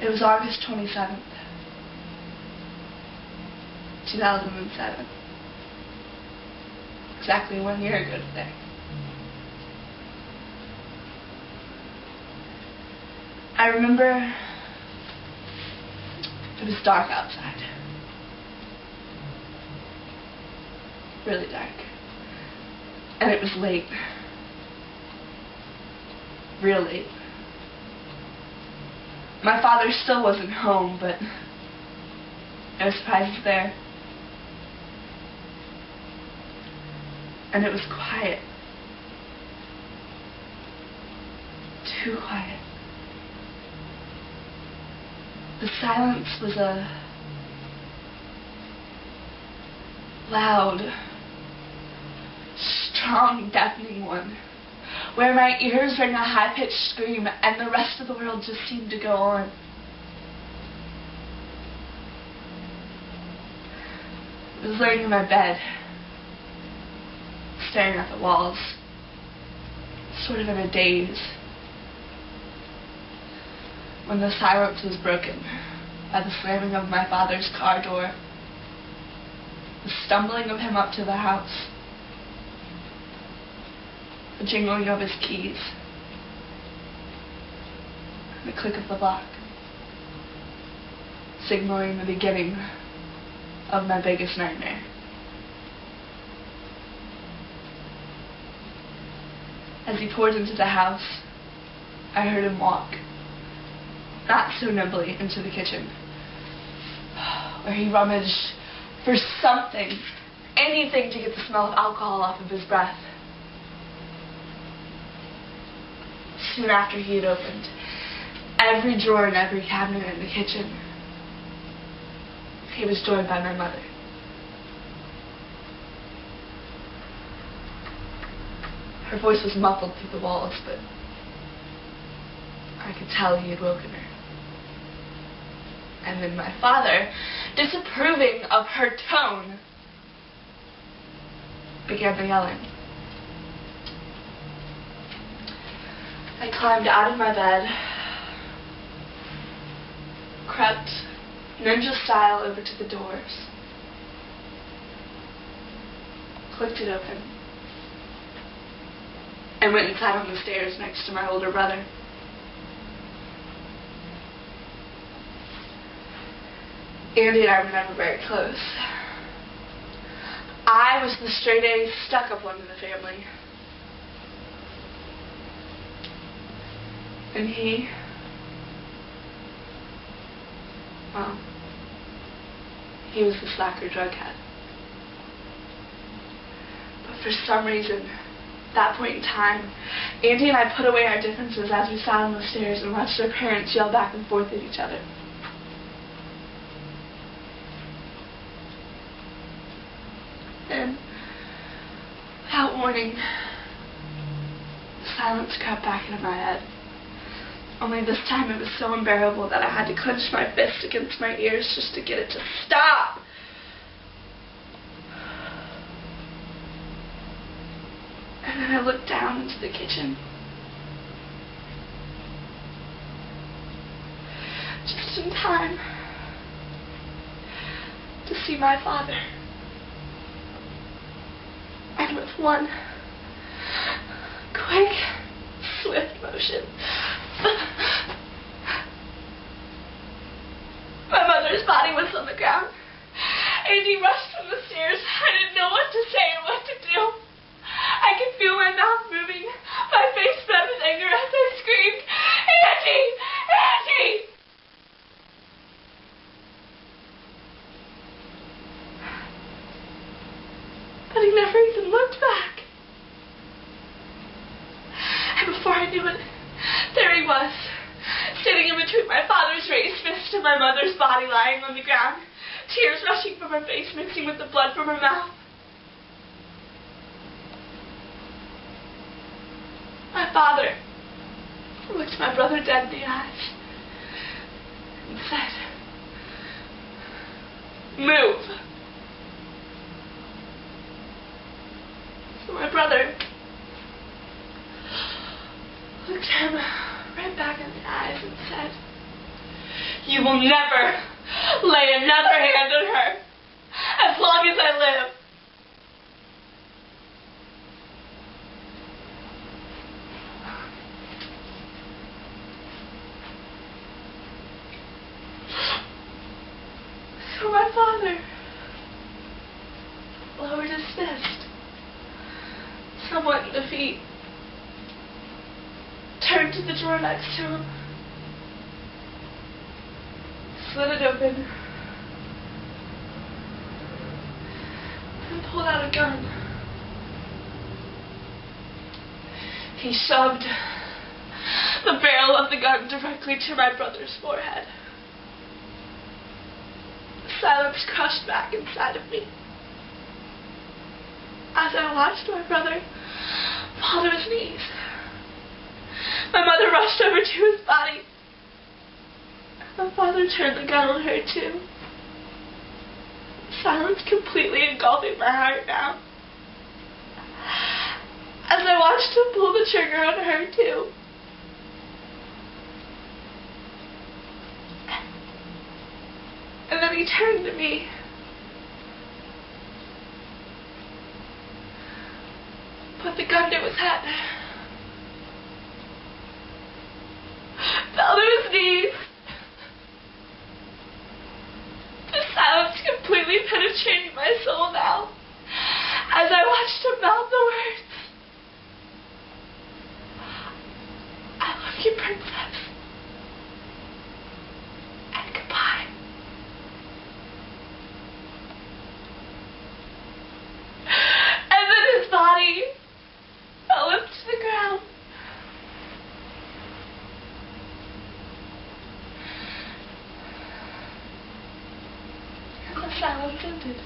It was August 27th, 2007. Exactly 1 year ago today. I remember it was dark outside. Really dark. And it was late. Real late. My father still wasn't home, but no surprises there. And it was quiet. Too quiet. The silence was a loud, strong, deafening one, where my ears rang a high-pitched scream and the rest of the world just seemed to go on. I was laying in my bed, staring at the walls, sort of in a daze, when the silence was broken by the slamming of my father's car door, the stumbling of him up to the house, the jingling of his keys, and the click of the lock, signaling the beginning of my biggest nightmare. As he poured into the house, I heard him walk, not so nimbly, into the kitchen, where he rummaged for something, anything to get the smell of alcohol off of his breath. Soon after he had opened every drawer and every cabinet in the kitchen, he was joined by my mother. Her voice was muffled through the walls, but I could tell he had woken her. And then my father, disapproving of her tone, began the yelling. I climbed out of my bed, crept ninja style over to the doors, clicked it open, and went and sat on the stairs next to my older brother. Andy and I were never very close. I was the straight-A, stuck-up one in the family. And he, well, he was the slacker drughead. But for some reason, at that point in time, Andy and I put away our differences as we sat on the stairs and watched our parents yell back and forth at each other. And without warning, silence crept back into my head. Only this time it was so unbearable that I had to clench my fist against my ears just to get it to stop. And then I looked down into the kitchen. Just in time to see my father. And with one quick, swift motion, my mother's body was on the ground. Andy rushed from the stairs. I didn't know what to say or what to do. I could feel my mouth moving, my face red with anger as I screamed, "Andy! Andy!" But he never even looked back. And before I knew it, there he was, sitting in between my father's raised fist and my mother's body lying on the ground, tears rushing from her face mixing with the blood from her mouth. My father looked my brother dead in the eyes and said, "Move." So my brother looked him right back in the eyes and said, You will never lay another hand on her as long as I live. So my father lowered his fist, somewhat in defeat, turned to the drawer next to him, slid it open, and pulled out a gun. He shoved the barrel of the gun directly to my brother's forehead. Silence crushed back inside of me as I watched my brother fall to his knees. My mother rushed over to his body. My father turned the gun on her too. Silence completely engulfing my heart now as I watched him pull the trigger on her too. And then he turned to me. Put the gun to his head. Fell to his knees. The silence completely penetrating my soul now as I watched him mouth the words, "I love you, princess. And goodbye." And then his body fell into the ground. And the silence ended.